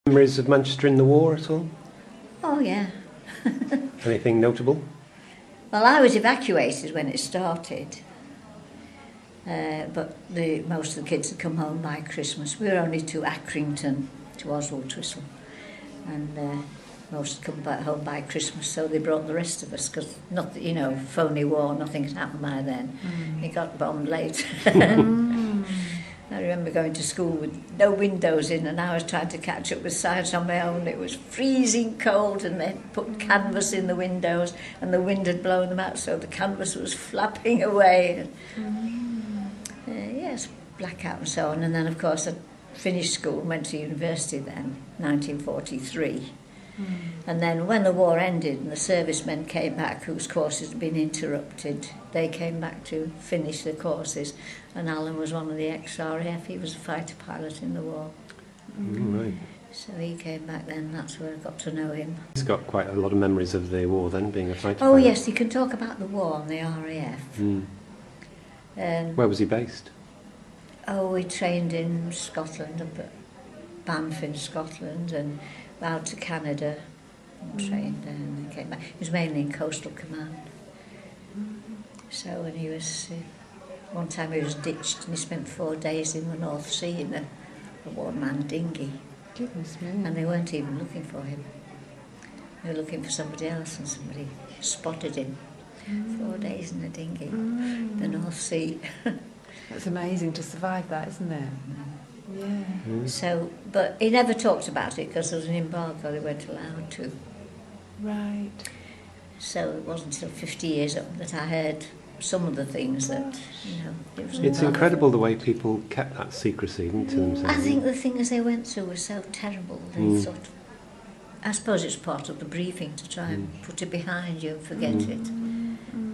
Memories of Manchester in the war at all? Oh, yeah. Anything notable? Well, I was evacuated when it started, but most of the kids had come home by Christmas. We were only to Accrington, to Oswald Twistle, and most had come back home by Christmas, so they brought the rest of us, because, phony war, nothing had happened by then. It got bombed late. I remember going to school with no windows in, and I was trying to catch up with science on my own. It was freezing cold, and they put canvas in the windows, and the wind had blown them out, so the canvas was flapping away. Yes, blackout and so on. And then, of course, I finished school and went to university then, 1943. And then when the war ended and the servicemen came back whose courses had been interrupted, they came back to finish the courses, and Alan was one of the ex-RAF. He was a fighter pilot in the war. Right. So he came back then, that's where I got to know him. He's got quite a lot of memories of the war then, being a fighter Oh pilot. yes, you can talk about the war and the RAF. Where was he based? Oh, we trained in Scotland, up at Banff in Scotland, and out to Canada and trained there, and then came back. He was mainly in Coastal Command. So when he was, one time he was ditched and he spent 4 days in the North Sea in a one-man dinghy. Goodness me. And they weren't even looking for him. They were looking for somebody else, and somebody spotted him. 4 days in a dinghy, the North Sea. That's amazing to survive that, isn't it? Yeah. So, but he never talked about it because there was an embargo, they weren't allowed to. Right. So it wasn't until 50 years up that I heard some of the things that, it was It's incredible the way people kept that secrecy, even to themselves. I think the things they went through were so terrible. They thought, I suppose it's part of the briefing to try and put it behind you and forget it.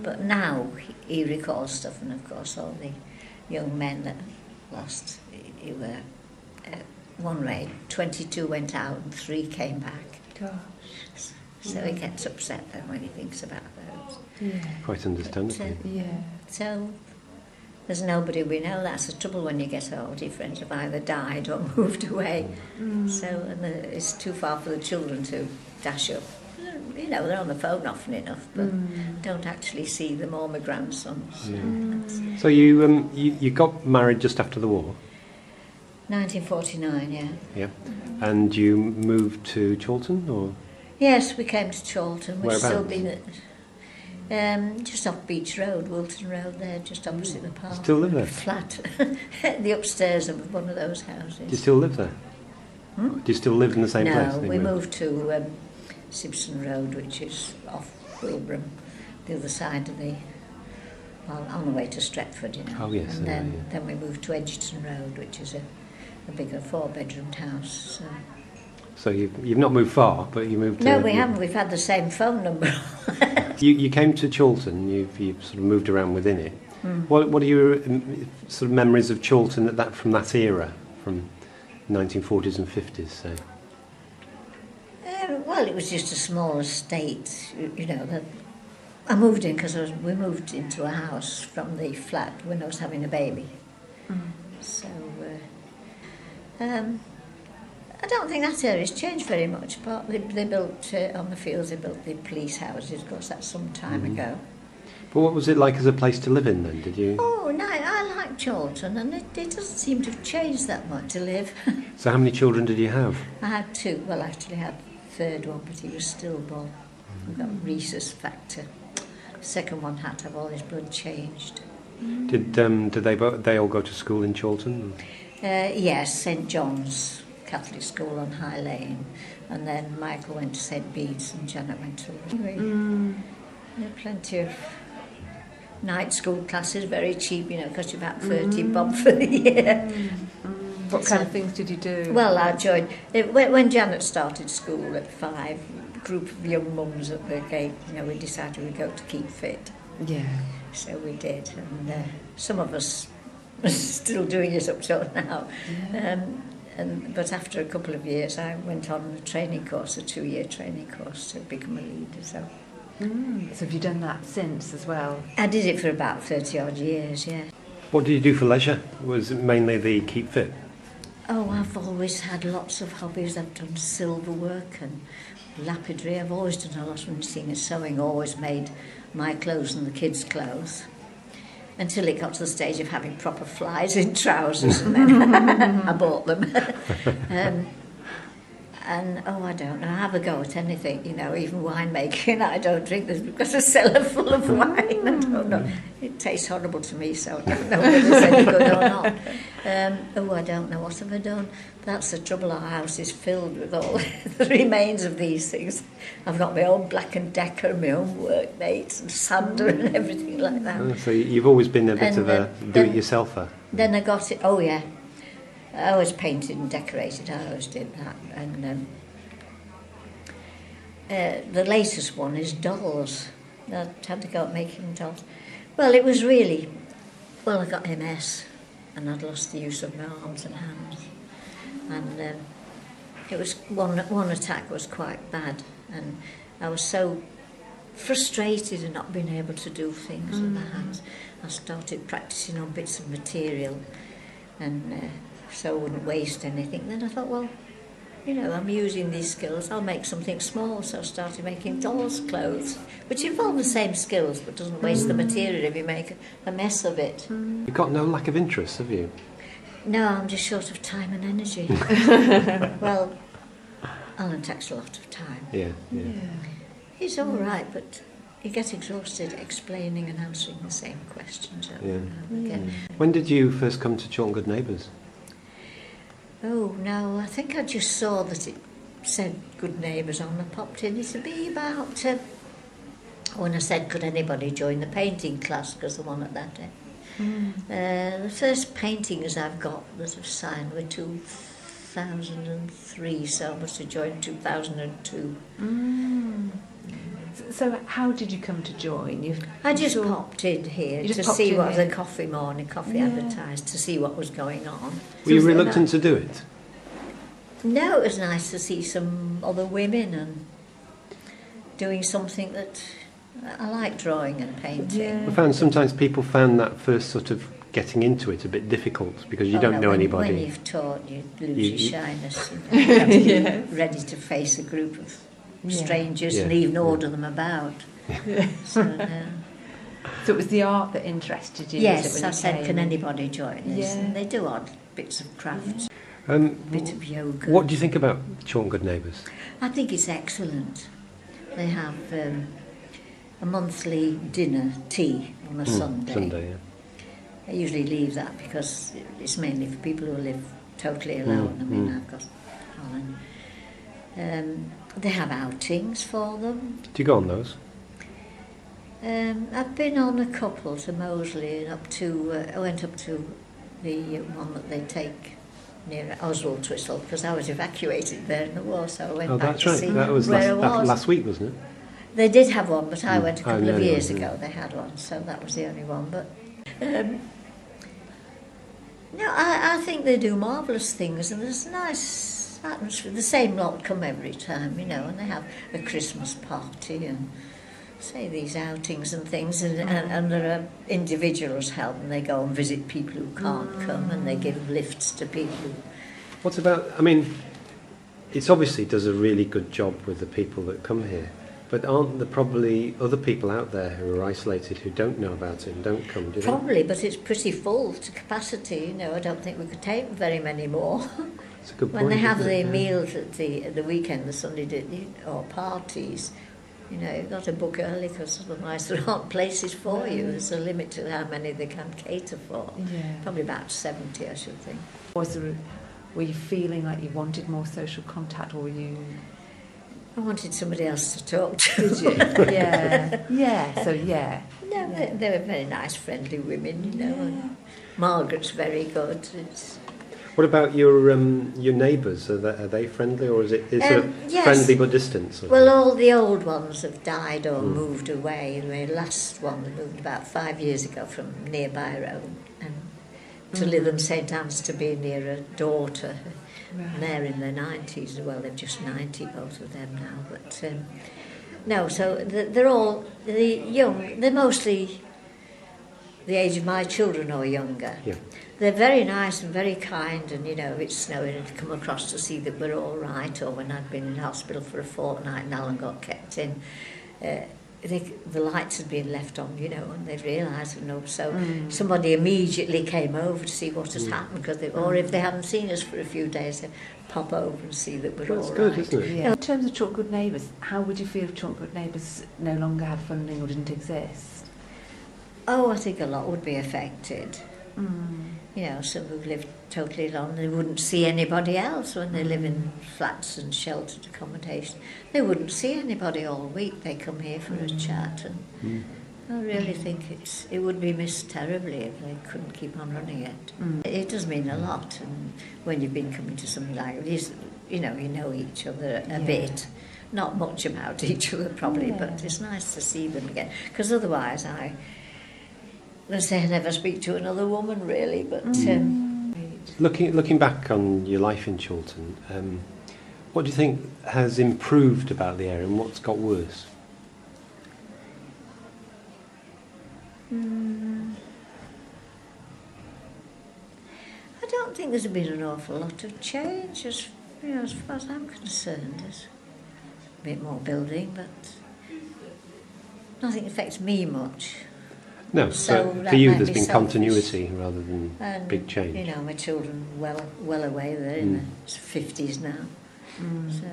But now he recalls stuff, and of course all the young men that lost, you were one raid, 22 went out and 3 came back. Gosh. So he gets upset then when he thinks about those. Yeah. Quite understandably. Yeah. So there's nobody we know. That's the trouble when you get old. Your friends have either died or moved away. So it's too far for the children to dash up. They're on the phone often enough, but don't actually see them or my grandsons. Yeah. So you got married just after the war? 1949, yeah. Yeah. And you moved to Chorlton, or? Yes, we came to Chorlton. We've still Whereabouts? been just off Beach Road, Wilton Road there, just opposite the park. Still live there? Flat. The upstairs of one of those houses. Do you still live there? Do you still live in the same place? No, we moved to Simpson Road, which is off Wilbraham, the other side of on the way to Stretford, Oh yes. And then we moved to Edgerton Road, which is a bigger 4-bedroomed house. So you've not moved far, but you moved. No, we haven't. We've had the same phone number. You came to Chorlton. You've sort of moved around within it. What are your sort of memories of Chorlton from that era, from 1940s and 50s? Say. Well, it was just a small estate, I moved in because we moved into a house from the flat when I was having a baby. So, I don't think that area's changed very much. Partly they built, on the fields, they built the police houses. Of course, that's some time ago. But what was it like as a place to live in then? Did you? Oh, no, I like Chorlton, and it doesn't seem to have changed that much to live. So how many children did you have? I had 2. Well, I actually had the third one, but he was stillborn. We've got rhesus factor. The second one had to have all his blood changed. Did they all go to school in Chorlton? Yes, St John's Catholic School on High Lane, and then Michael went to St Bede's and Janet went to There were plenty of night school classes, very cheap, cost you about 30 bob for the year. What kind of things did you do? Well, I joined, when Janet started school at 5, a group of young mums at the gate, we decided we'd go to keep fit. Yeah. So we did, and some of us are still doing it up till now. Yeah. But after a couple of years, I went on a training course, a 2-year training course to become a leader. So have you done that since as well? I did it for about 30 odd years, yeah. What did you do for leisure? Was it mainly the keep fit? Oh, I've always had lots of hobbies. I've done silver work and lapidary. I've always done a lot of knitting and sewing, always made my clothes and the kids' clothes. Until it got to the stage of having proper flies in trousers, and then I bought them. And I don't know, I have a go at anything, you know, even winemaking. I don't drink this because a cellar full of wine. I don't know. It tastes horrible to me, so I don't know whether it's any good or not. I don't know, what have I done? That's the trouble, our house is filled with all the remains of these things. I've got my own Black and Decker, my own workmates and sander and everything like that. Oh, so you've always been a bit of a do-it-yourselfer. Then I got it, oh yeah. I always painted and decorated, I always did that. And the latest one is dolls. I had to go at making dolls. Well, it was really, I got MS and I'd lost the use of my arms and hands. And it was, one attack was quite bad, and I was so frustrated in not being able to do things with my hands. I started practicing on bits of material, and so I wouldn't waste anything. Then I thought, well, you know, I'm using these skills, I'll make something small. So I started making dolls' clothes, which involve the same skills but doesn't waste the material if you make a mess of it. You've got no lack of interest, have you? No, I'm just short of time and energy. Well, Alan takes a lot of time. Yeah. He's all right, but you get exhausted explaining and answering the same questions over and over again. When did you first come to Chorlton Good Neighbours? Oh, no, I think I just saw that it said Good Neighbours on. I popped in. It'd be about when I said, could anybody join the painting class, because the one at that day. The first paintings I've got that I've signed were 2003, so I must have joined 2002. So how did you come to join? I just popped in here to see what the morning coffee advertised, to see what was going on. Were you reluctant to do it? No, it was nice to see some other women and doing something that I like, drawing and painting. I found sometimes people found that first sort of getting into it a bit difficult because you don't know anybody. When you've taught, you lose your shyness. You have to be ready to face a group of strangers and even order them about. So it was the art that interested you? Yes, I said, can anybody join us? And they do odd bits of crafts, bit of yoga. What do you think about Chorlton Good Neighbours? I think it's excellent. They have a monthly dinner tea on a Sunday. I usually leave that because it's mainly for people who live totally alone. I mean, I've got Alan. They have outings for them. Do you go on those? I've been on a couple to Moseley and up to, I went up to the one that they take near Oswald Twistle, because I was evacuated there in the war, so I went back to see that was where last week, wasn't it? They did have one, but I went a couple of years ago. They had one, so that was the only one. But no, I think they do marvellous things, and there's a nice atmosphere. The same lot come every time, you know, and they have a Christmas party and say these outings and things, and there are individuals help, and they go and visit people who can't come, and they give lifts to people. What about, I mean, it obviously does a really good job with the people that come here, but aren't there probably other people out there who are isolated who don't know about it and don't come, do you Probably, but it's pretty full to capacity, you know. I don't think we could take very many more. It's a good point. When they have the meals at the weekend, the Sunday, or parties, you know, you've got to book early, because otherwise there aren't places for you. There's a limit to how many they can cater for. Probably about 70, I should think. Were you feeling like you wanted more social contact, or were you... I wanted somebody else to talk to. Did you? No, they were very nice, friendly women, you know. And Margaret's very good. What about your neighbours? Are they friendly, or is it yes. friendly but distant? Well, all the old ones have died or moved away. The last one moved about 5 years ago from nearby Rome and to Lytham St Anne's to be near a daughter. And they're in their 90s. Well, they're just 90, both of them now. But no, so they're all young. They're mostly the age of my children or younger. Yeah. They're very nice and very kind, and you know, if it's snowing and come across to see that we're all right, or when I'd been in hospital for a fortnight and Alan got kept in, the lights had been left on, you know, and they'd realised, you know, so somebody immediately came over to see what has happened, because or if they hadn't seen us for a few days, they'd pop over and see that we're all That's good, right. isn't it? Yeah. In terms of Chorlton Good Neighbours, how would you feel if Chorlton Good Neighbours no longer had funding or didn't exist? Oh, I think a lot would be affected. You know, some who live totally alone, they wouldn't see anybody else when they live in flats and sheltered accommodation. They wouldn't see anybody all week. They come here for a chat, and I really think it would be missed terribly if they couldn't keep on running it. It does mean a lot, and when you've been coming to something like this, you know each other a bit. Not much about each other probably, but it's nice to see them again. Because otherwise let's say I never speak to another woman really, but Looking back on your life in Chorlton, what do you think has improved about the area and what's got worse? I don't think there's been an awful lot of change, as far as I'm concerned. There's a bit more building, but nothing affects me much. No, So so that for you might there's be been selfish. continuity rather than And, big change. you know, my children well away, they're in their 50s now. So,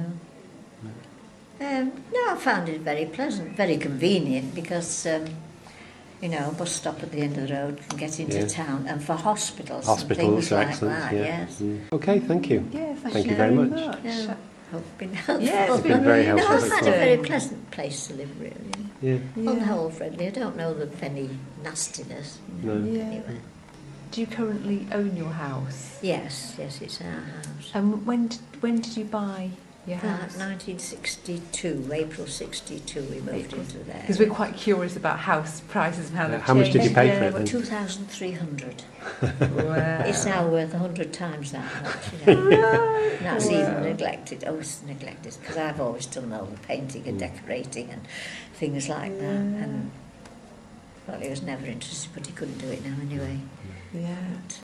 no, I found it very pleasant, very convenient, because, you know, a bus stop at the end of the road can get into town, and for hospitals and things are like excellent, that, yes. Okay, thank you. Yeah, Thank you very much. Yeah, hope it's been helpful. Yeah, It's been very helpful. No, I Thanks find a it a lot. very pleasant place to live, really. Yeah. On the whole, friendly. I don't know of any nastiness. No. Anyway. Do you currently own your house? Yes, it's our house. And when did you buy your house? 1962, April 62, we moved into there. Because we're quite curious about house prices and how they've How much did you changed. pay for it then? 2,300. Wow. It's now worth 100 times that much, you know. And that's even neglected. Oh, it's neglected, because I've always done all the painting and decorating and things like that. And well, he was never interested, but he couldn't do it now anyway. Yeah.